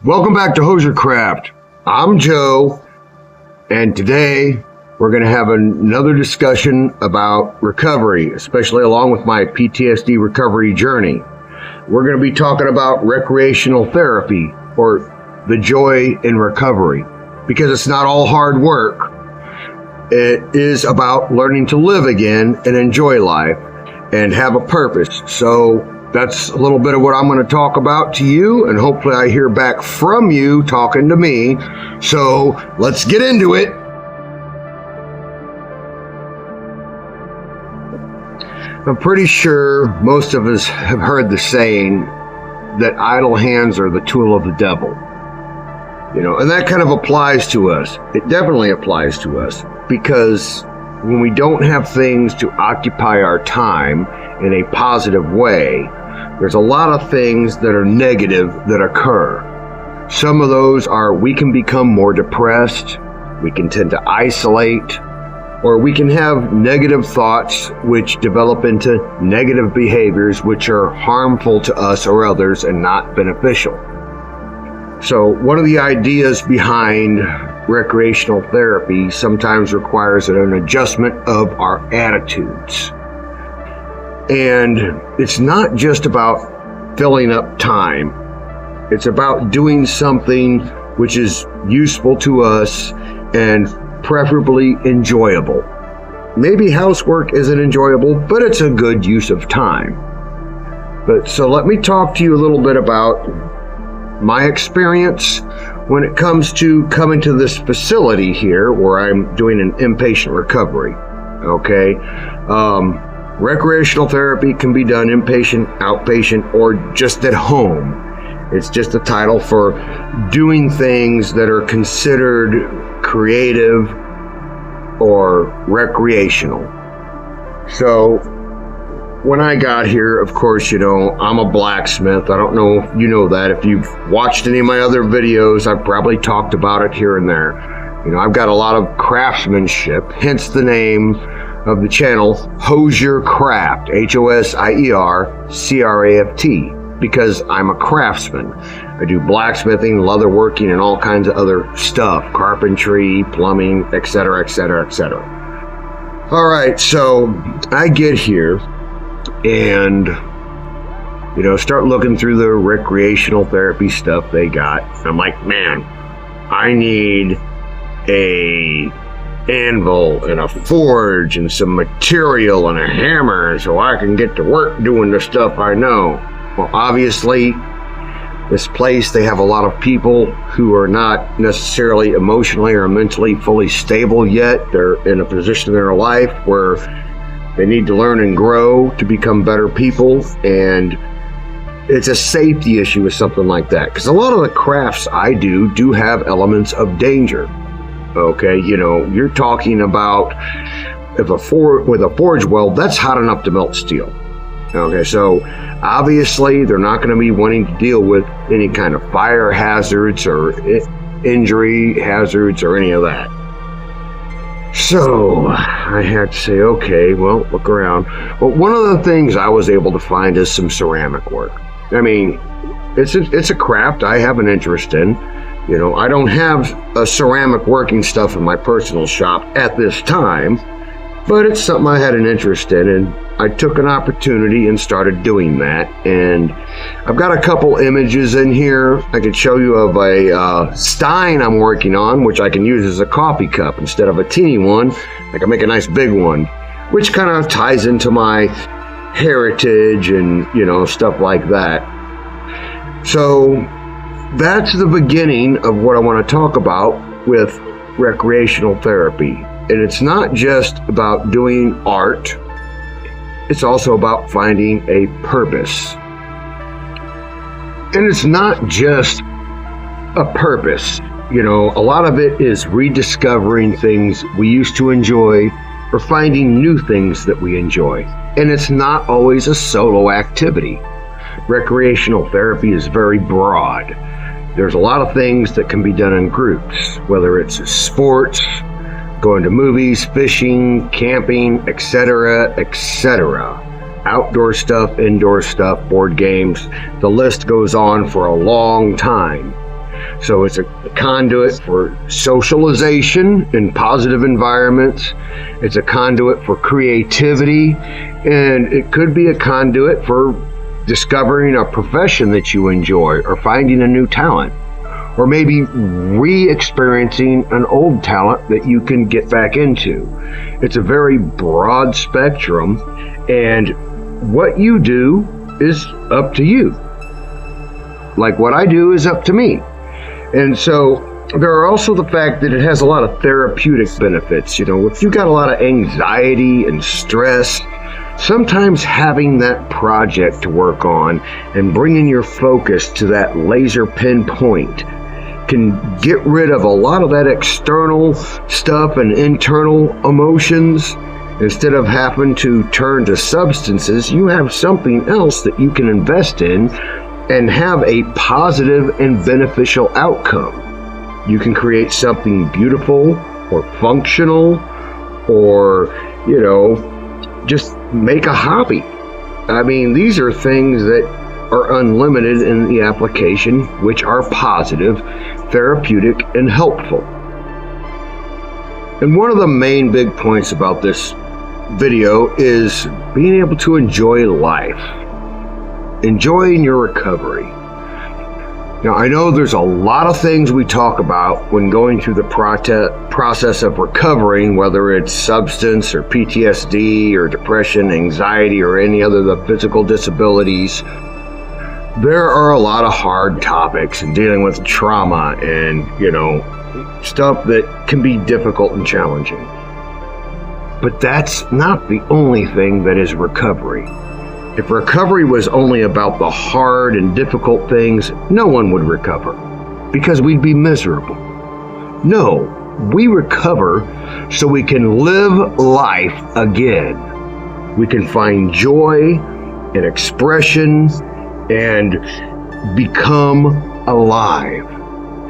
Welcome back to Hosercraft. I'm Joe, and today we're going to have another discussion about recovery, especially along with my PTSD recovery journey. We're going to be talking about recreational therapy, or the joy in recovery, because it's not all hard work. It is about learning to live again and enjoy life and have a purpose. So that's a little bit of what I'm going to talk about to you, and hopefully I hear back from you talking to me. So let's get into it. I'm pretty sure most of us have heard the saying that idle hands are the tool of the devil. And that kind of applies to us. It definitely applies to us, because when we don't have things to occupy our time in a positive way, there's a lot of things that are negative that occur. Some of those are we can become more depressed, we can tend to isolate, or we can have negative thoughts which develop into negative behaviors which are harmful to us or others and not beneficial. So one of the ideas behind recreational therapy sometimes requires an adjustment of our attitudes. And it's not just about filling up time. It's about doing something which is useful to us and preferably enjoyable. Maybe housework isn't enjoyable, but it's a good use of time. So let me talk to you a little bit about my experience when it comes to coming to this facility here where I'm doing an inpatient recovery. Okay. Recreational therapy can be done inpatient, outpatient, or just at home. It's just a title for doing things that are considered creative or recreational. So when I got here, of course, I'm a blacksmith. I don't know if you know that. If you've watched any of my other videos, I've probably talked about it here and there. I've got a lot of craftsmanship, hence the name of the channel, Hosercraft, HOSIERCRAFT, because I'm a craftsman. I do blacksmithing, leatherworking, and all kinds of other stuff, carpentry, plumbing, etc., etc., etc. All right, so I get here and start looking through the recreational therapy stuff they got. I'm like, man, I need a anvil and a forge and some material and a hammer so I can get to work doing the stuff I know. Well, obviously, this place, they have a lot of people who are not necessarily emotionally or mentally fully stable yet. They're in a position in their life where they need to learn and grow to become better people, and it's a safety issue with something like that, because a lot of the crafts I do have elements of danger. Okay, you're talking about with a forge weld, that's hot enough to melt steel. Okay, so obviously they're not going to be wanting to deal with any kind of fire hazards or injury hazards or any of that. So I had to say, okay, well, look around. Well, one of the things I was able to find is some ceramic work. I mean, it's a craft I have an interest in. I don't have a ceramic working stuff in my personal shop at this time, but it's something I had an interest in, and I took an opportunity and started doing that. And I've got a couple images in here I could show you of a stein I'm working on, which I can use as a coffee cup instead of a teeny one. I can make a nice big one, which kind of ties into my heritage and stuff like that. So that's the beginning of what I want to talk about with recreational therapy. And it's not just about doing art, it's also about finding a purpose. And it's not just a purpose. A lot of it is rediscovering things we used to enjoy or finding new things that we enjoy. And it's not always a solo activity. Recreational therapy is very broad. There's a lot of things that can be done in groups, whether it's sports, going to movies, fishing, camping, etc., etc. Outdoor stuff, indoor stuff, board games, the list goes on for a long time. So it's a conduit for socialization in positive environments. It's a conduit for creativity, and it could be a conduit for discovering a profession that you enjoy or finding a new talent, or maybe re-experiencing an old talent that you can get back into. It's a very broad spectrum, and what you do is up to you. Like what I do is up to me. And so there are also the fact that it has a lot of therapeutic benefits. You know, if you've got a lot of anxiety and stress, sometimes having that project to work on and bringing your focus to that laser pinpoint can get rid of a lot of that external stuff and internal emotions. Instead of having to turn to substances, you have something else that you can invest in and have a positive and beneficial outcome. You can create something beautiful or functional, or, you know, just make a hobby. I mean, these are things that are unlimited in the application, which are positive, therapeutic, and helpful. And one of the main big points about this video is being able to enjoy life, enjoying your recovery. Now, I know there's a lot of things we talk about when going through the process of recovering, whether it's substance or PTSD or depression, anxiety, or any other of the physical disabilities. There are a lot of hard topics in dealing with trauma and, you know, stuff that can be difficult and challenging. But that's not the only thing that is recovery. If recovery was only about the hard and difficult things, no one would recover because we'd be miserable. No, we recover so we can live life again. We can find joy and expression and become alive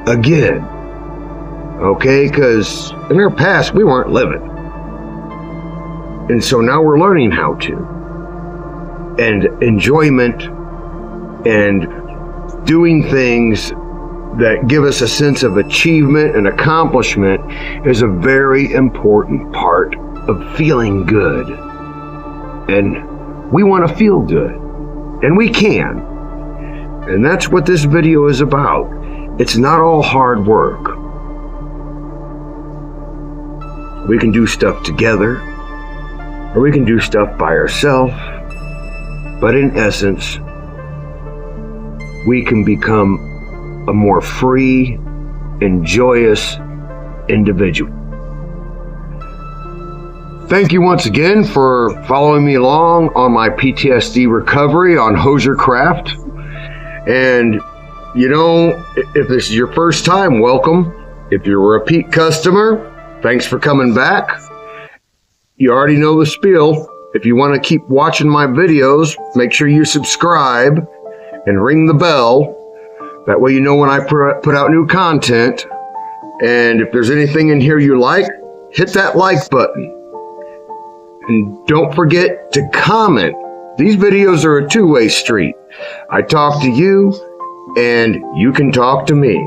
again. Okay, because in our past we weren't living. And so now we're learning how to. And enjoyment and doing things that give us a sense of achievement and accomplishment is a very important part of feeling good. And we want to feel good. And we can. And that's what this video is about. It's not all hard work. We can do stuff together, or we can do stuff by ourselves. But in essence, we can become a more free and joyous individual. Thank you once again for following me along on my PTSD recovery on Hosier Craft. And, you know, if this is your first time, welcome. If you're a repeat customer, thanks for coming back. You already know the spiel. If you want to keep watching my videos, make sure you subscribe and ring the bell. That way you know when I put out new content. And if there's anything in here you like, hit that like button. And don't forget to comment. These videos are a two-way street. I talk to you, and you can talk to me.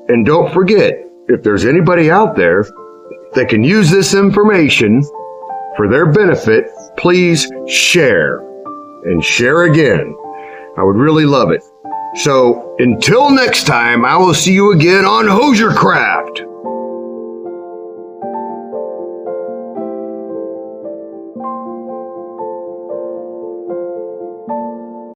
And don't forget, if there's anybody out there that can use this information for their benefit, please share and share again. I would really love it. So until next time, I will see you again on Hosier Craft.